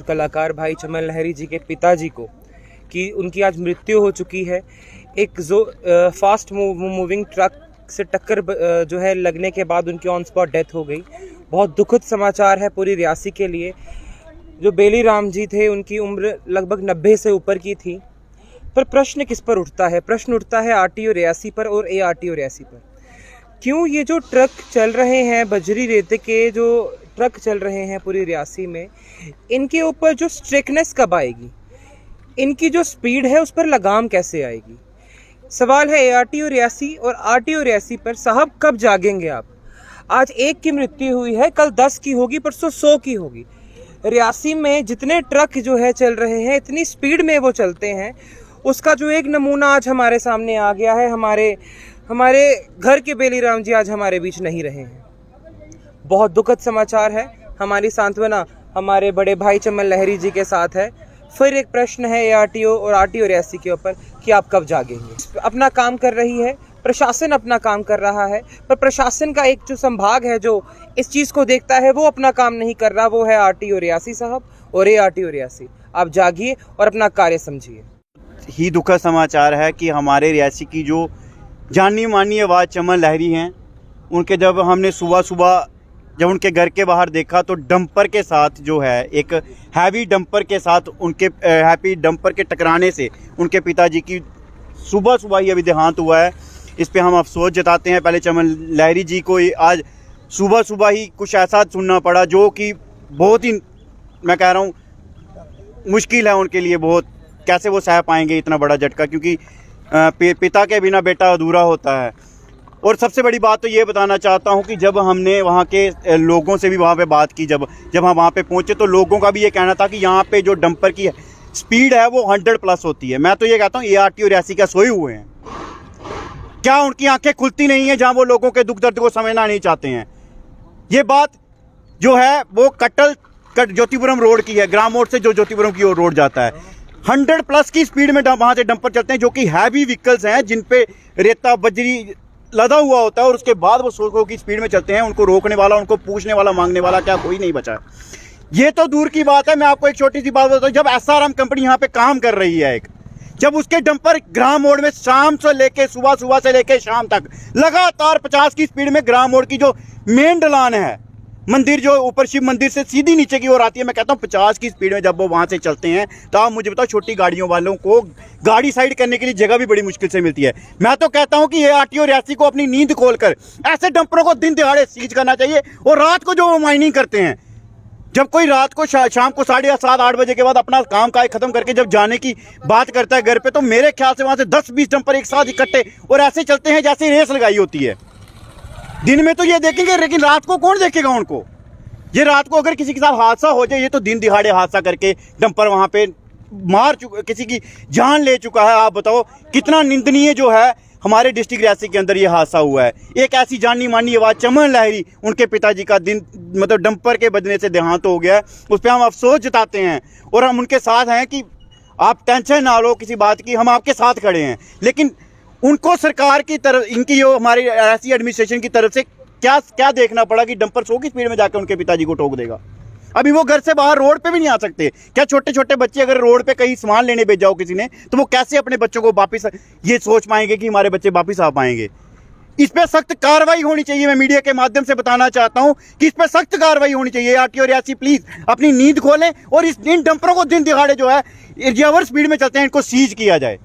और कलाकार भाई चमन लहरी जी के पिताजी को कि उनकी आज मृत्यु हो चुकी है। एक फास्ट मूविंग ट्रक से टक्कर जो है लगने के बाद उनकी ऑन स्पॉट डेथ हो गई। बहुत दुखद समाचार है पूरी रियासी के लिए। जो बेली राम जी थे उनकी उम्र लगभग 90 से ऊपर की थी। पर प्रश्न किस पर उठता है? प्रश्न उठता है आरटीओ रियासी पर और एआरटीओ रियासी पर। क्यों ये जो ट्रक चल रहे हैं, बजरी रेते के जो ट्रक चल रहे हैं पूरी रियासी में, इनके ऊपर जो स्ट्रिक्टनेस कब आएगी? इनकी जो स्पीड है उस पर लगाम कैसे आएगी? सवाल है एआरटीओ रियासी और आरटीओ रियासी पर। साहब कब जागेंगे आप? आज एक की मृत्यु हुई है, कल 10 की होगी, परसों 100 की होगी। रियासी में जितने ट्रक जो है चल रहे हैं, इतनी स्पीड में वो चलते हैं, उसका जो एक नमूना आज हमारे सामने आ गया है। हमारे घर के बेली राम जी आज हमारे बीच नहीं रहे हैं। बहुत दुखद समाचार है। हमारी सांत्वना हमारे बड़े भाई चमन लहरी जी के साथ है। फिर एक प्रश्न है एआरटीओ और आरटीओ रियासी के ऊपर कि आप कब जागेंगे? अपना काम कर रही है प्रशासन, अपना काम कर रहा है, पर प्रशासन का एक जो संभाग है जो इस चीज़ को देखता है वो अपना काम नहीं कर रहा। वो है आरटीओ रियासी साहब और एआरटीओ रियासी। आप जागिए और अपना कार्य समझिए। ही दुखद समाचार है कि हमारे रियासी की जो जानी मानी आवाज़ चमन लहरी हैं, उनके जब हमने सुबह जब उनके घर के बाहर देखा तो डंपर के साथ जो है, एक हैवी डंपर के साथ उनके हैवी डंपर के टकराने से उनके पिताजी की सुबह ही अभी देहांत हुआ है। इस पे हम अफसोस जताते हैं। पहले चमन लहरी जी को आज सुबह ही कुछ ऐसा सुनना पड़ा जो कि बहुत ही, मैं कह रहा हूँ, मुश्किल है उनके लिए। बहुत कैसे वो सह पाएंगे इतना बड़ा झटका, क्योंकि पिता के बिना बेटा अधूरा होता है। और सबसे बड़ी बात तो ये बताना चाहता हूँ कि जब हमने वहाँ के लोगों से भी वहाँ पे बात की, जब हम वहाँ पे पहुँचे तो लोगों का भी ये कहना था कि यहाँ पे जो डंपर की स्पीड है वो 100+ होती है। मैं तो ये कहता हूँ एआरटीओ रियासी का सोए हुए हैं। क्या उनकी आंखें खुलती नहीं है जहाँ वो लोगों के दुख दर्द को समझना नहीं चाहते हैं? ये बात जो है वो ज्योतिपुरम रोड की है, ग्राम मोड़ से जो ज्योतिपुरम की ओर रोड जाता है। 100+ की स्पीड में वहाँ से डंपर चलते हैं, जो कि हैवी व्हीकल्स हैं जिन पे रेता बजरी लदा हुआ होता है, और उसके बाद वो 100 की स्पीड में चलते हैं। उनको रोकने वाला, उनको पूछने वाला, मांगने वाला क्या कोई नहीं बचा है। ये तो दूर की बात है। मैं आपको एक छोटी सी बात बताता हूँ। जब एसआरएम कंपनी यहाँ पे काम कर रही है, जब उसके डंपर ग्राम मोड़ में शाम से लेके सुबह से लेके शाम तक लगातार 50 की स्पीड में ग्राम मोड़ की जो मेन ढलान है, मंदिर जो ऊपर शिव मंदिर से सीधी नीचे की ओर आती है, मैं कहता हूँ 50 की स्पीड में जब वो वहाँ से चलते हैं तो आप मुझे बताओ, छोटी गाड़ियों वालों को गाड़ी साइड करने के लिए जगह भी बड़ी मुश्किल से मिलती है। मैं तो कहता हूँ कि ये आरटीओ रियासी को अपनी नींद खोलकर ऐसे डंपरों को दिन दिहाड़े सीज करना चाहिए। और रात को जो वो माइनिंग करते हैं, जब कोई रात को शाम को 7:30-8 बजे के बाद अपना काम काज खत्म करके जब जाने की बात करता है घर पे, तो मेरे ख्याल से वहाँ से 10-20 डंपर एक साथ इकट्ठे और ऐसे चलते हैं जैसे रेस लगाई होती है। दिन में तो ये देखेंगे, लेकिन रात को कौन देखेगा उनको? ये रात को अगर किसी के साथ हादसा हो जाए, ये तो दिन दिहाड़े हादसा करके डंपर वहाँ पे किसी की जान ले चुका है। आप बताओ कितना निंदनीय जो है हमारे डिस्ट्रिक्ट रियासी के अंदर ये हादसा हुआ है। एक ऐसी जानी मानी आवाज़ चमन लहरी, उनके पिताजी का मतलब डंपर के बजने से देहांत हो गया है। उस पर हम अफसोस जताते हैं और हम उनके साथ हैं कि आप टेंशन ना लो किसी बात की, हम आपके साथ खड़े हैं। लेकिन उनको सरकार की तरफ, इनकी जो हमारी रियासी एडमिनिस्ट्रेशन की तरफ से क्या देखना पड़ा कि डंपर 100 की स्पीड में जाकर उनके पिताजी को ठोक देगा। अभी वो घर से बाहर रोड पे भी नहीं आ सकते। क्या छोटे छोटे बच्चे अगर रोड पे कहीं सामान लेने भेजा हो किसी ने, तो वो कैसे अपने बच्चों को वापस ये सोच पाएंगे कि हमारे बच्चे वापस आ पाएंगे? इस पे सख्त कार्रवाई होनी चाहिए। मैं मीडिया के माध्यम से बताना चाहता हूं कि इस पे सख्त कार्रवाई होनी चाहिए। आरटीओ रियासी प्लीज अपनी नींद खोलें और इन डंपरों को दिन दिहाड़े जो है रिवर्स स्पीड में चलते हैं, इनको सीज किया जाए।